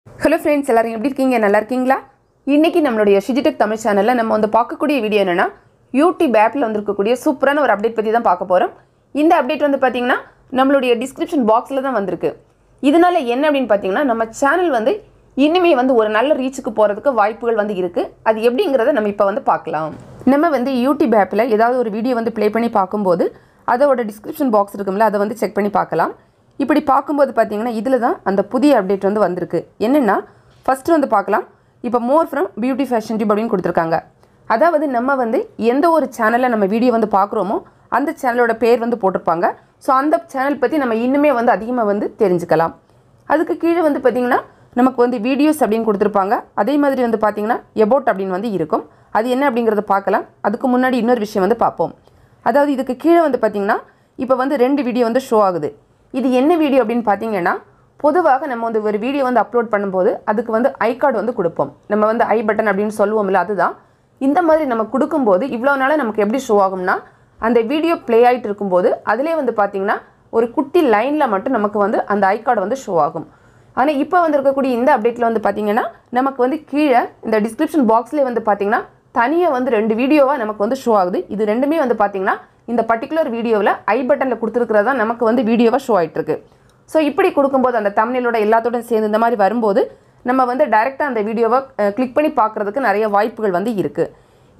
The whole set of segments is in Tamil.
Hello friends, எல்லாரும் எப்படி இருக்கீங்க? நல்லா இருக்கீங்களா? இன்னைக்கு நம்மளுடைய Shiji தமிழ் சேனல்ல நம்ம வந்து பார்க்கக்கூடிய வீடியோ என்னன்னா YouTube ஆப்ல வந்திருக்கக்கூடிய சூப்பரான ஒரு அப்டேட் பத்தி தான் பார்க்க போறோம். இந்த அப்டேட் வந்து பாத்தீங்கன்னா நம்மளுடைய டிஸ்கிரிப்ஷன் பாக்ஸ்ல தான் வந்திருக்கு. இதனால என்ன அப்படினு பாத்தீங்கன்னா நம்ம சேனல் வந்து இன்னுமே வந்து ஒரு நல்ல ரீச்சுக்கு போறதுக்கு வாய்ப்புகள் வந்து இருக்கு. அது எப்படிங்கறதை நம்ம இப்ப வந்து பார்க்கலாம். நம்ம வந்து YouTube ஆப்ல ஏதாவது ஒரு வீடியோ வந்து ப்ளே பண்ணி பாக்கும்போது அதோட டிஸ்கிரிப்ஷன் பாக்ஸ் இருக்கும்ல அதை வந்து செக் பண்ணி பார்க்கலாம். இப்படி பாக்கும்போது பாத்தீங்கன்னா இதுல தான் அந்த புதிய அப்டேட் வந்து வந்திருக்கு. என்னன்னா ஃபர்ஸ்ட் வந்து பார்க்கலாம். இப்போ மோர் ஃப்ரம் பியூட்டி ஃபேஷன் டியூப் அப்படினு கொடுத்திருக்காங்க. அதாவது நம்ம வந்து எந்த ஒரு சேனல்ல நம்ம வீடியோ வந்து பார்க்கறோமோ அந்த சேனலோட பேர் வந்து போட்டுருப்பாங்க. சோ அந்த சேனல் பத்தி நம்ம இன்னுமே வந்து அதிகமா வந்து தெரிஞ்சுக்கலாம். அதுக்கு கீழ வந்து பாத்தீங்கன்னா நமக்கு வந்து வீடியோஸ் அப்படினு கொடுத்திருப்பாங்க. அதே மாதிரி வந்து பாத்தீங்கன்னா about அப்படினு வந்து இருக்கும். அது என்ன அப்படிங்கறத பார்க்கலாம். அதுக்கு முன்னாடி இன்னொரு விஷயம் வந்து பாப்போம். அதாவது இதுக்கு கீழ வந்து பாத்தீங்கன்னா இப்போ வந்து ரெண்டு வீடியோ வந்து ஷோ ஆகுது. இது என்ன வீடியோ அப்படினு பாத்தீங்கன்னா பொதுவாக நம்ம வந்து ஒரு வீடியோ வந்து அப்லோட் பண்ணும்போது அதுக்கு வந்து ஐ கார்டு வந்து கொடுப்போம். நம்ம வந்து ஐ பட்டன் அப்படினு சொல்லுவோம்ல அதுதான். இந்த மாதிரி நம்ம கொடுக்கும்போது இவ்வளவு நாளா நமக்கு எப்படி ஷோ ஆகும்னா அந்த வீடியோ ப்ளே ஆயிட்டு இருக்கும்போது அதிலே வந்து பாத்தீங்கன்னா ஒரு குட்டி லைன்ல மட்டும் நமக்கு வந்து அந்த ஐ கார்டு வந்து ஷோ ஆகும். ஆனா இப்போ வந்திருக்கக்கூடிய இந்த அப்டேட்ல வந்து பாத்தீங்கன்னா நமக்கு வந்து கீழ இந்த டிஸ்கிரிப்ஷன் பாக்ஸ்லயே வந்து பாத்தீங்கன்னா தனியா வந்து ரெண்டு வீடியோவா நமக்கு வந்து ஷோ ஆகுது. இது ரெண்டுமே வந்து பாத்தீங்கன்னா இந்த பர்టిక్యులர் வீடியோல ஐ பட்டன்ல கொடுத்திருக்கிறதா நமக்கு வந்து வீடியோவா ஷோ ஆயிட்டு இருக்கு. சோ இப்படி கொடுக்கும்போது அந்த தம்ப்நெயிலோட எல்லாத்தோட சேர்ந்து இந்த மாதிரி வரும்போது நம்ம வந்து டைரக்டா அந்த வீடியோவை கிளிக் பண்ணி பார்க்கிறதுக்கு நிறைய வாய்ப்புகள் வந்து இருக்கு.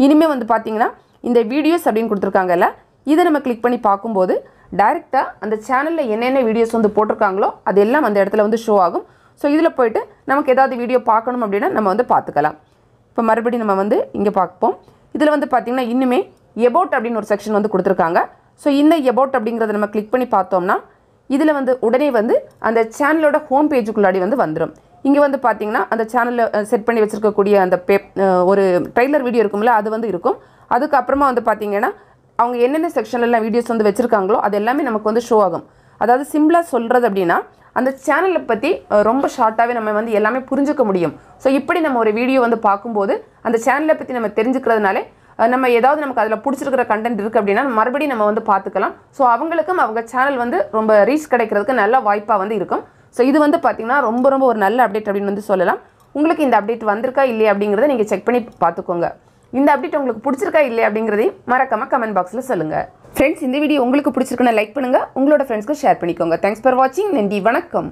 இனிமே வந்து பாத்தீங்கன்னா இந்த வீடியோஸ் அப்படினு கொடுத்திருக்காங்கல இத நம்ம கிளிக் பண்ணி பாக்கும்போது டைரக்டா அந்த சேனல்ல என்னென்ன வீடியோஸ் வந்து போட்டுருக்காங்களோ அதெல்லாம் அந்த இடத்துல வந்து ஷோ ஆகும். சோ இதுல போய்ட்டு நமக்கு ஏதாவது வீடியோ பார்க்கணும் அப்படினா நம்ம வந்து பார்த்துக்கலாம். இப்போ மறுபடியும் நம்ம வந்து இங்க பார்ப்போம். இதுல வந்து பாத்தீங்கன்னா இன்னுமே about அப்படின ஒரு செக்ஷன் வந்து கொடுத்திருக்காங்க. சோ இந்த about அப்படிங்கறத நம்ம கிளிக் பண்ணி பார்த்தோம்னா இதுல வந்து உடனே வந்து அந்த சேனலோட ஹோம் பேஜுக்குள்ளாடி வந்து வந்துரும். இங்க வந்து பாத்தீங்கன்னா அந்த சேனல்ல செட் பண்ணி வச்சிருக்க கூடிய அந்த ஒரு ட்ரைலர் வீடியோ இருக்கும்ல அது வந்து இருக்கும். அதுக்கு அப்புறமா வந்து பாத்தீங்கன்னா அவங்க என்னென்ன செக்ஷன்ல எல்லாம் வீடியோஸ் வந்து வச்சிருக்காங்களோ அது எல்லாமே நமக்கு வந்து ஷோ ஆகும். அதாவது சிம்பிளா சொல்றது அப்படினா அந்த சேனலை பத்தி ரொம்ப ஷார்ட்டாவே நம்ம வந்து எல்லாமே புரிஞ்சுக்க முடியும். சோ இப்படி நம்ம ஒரு வீடியோ வந்து பாக்கும்போது அந்த சேனலை பத்தி நம்ம தெரிஞ்சுக்கிறதுனால நம்ம ஏதாவது நமக்கு அதுல பிடிச்சிருக்கிற கண்டென்ட் இருக்கு அப்படினா மறுபடியும் நம்ம வந்து பார்த்துக்கலாம். சோ அவங்களுக்கும் அவங்க சேனல் வந்து ரொம்ப ரீச் கிடைக்கிறதுக்கு நல்ல வாய்ப்பா வந்து இருக்கும். சோ இது வந்து பாத்தீங்கன்னா ரொம்ப ஒரு நல்ல அப்டேட் அப்படினு வந்து சொல்லலாம். உங்களுக்கு இந்த அப்டேட் வந்திருக்கா இல்லையா அப்படிங்கறதை நீங்க செக் பண்ணி பாத்துக்கோங்க. இந்த அப்டேட் உங்களுக்கு பிடிச்சிருக்கா இல்லையா அப்படிங்கறதையும் மறக்காம கமெண்ட் பாக்ஸ்ல சொல்லுங்க. फ्रेंड्स இந்த வீடியோ உங்களுக்கு பிடிச்சிருக்குனா லைக் பண்ணுங்க. உங்களோட ஃப்ரெண்ட்ஸ்க்கு ஷேர் பண்ணிக்கோங்க. Thanks for watching. நன்றி வணக்கம்.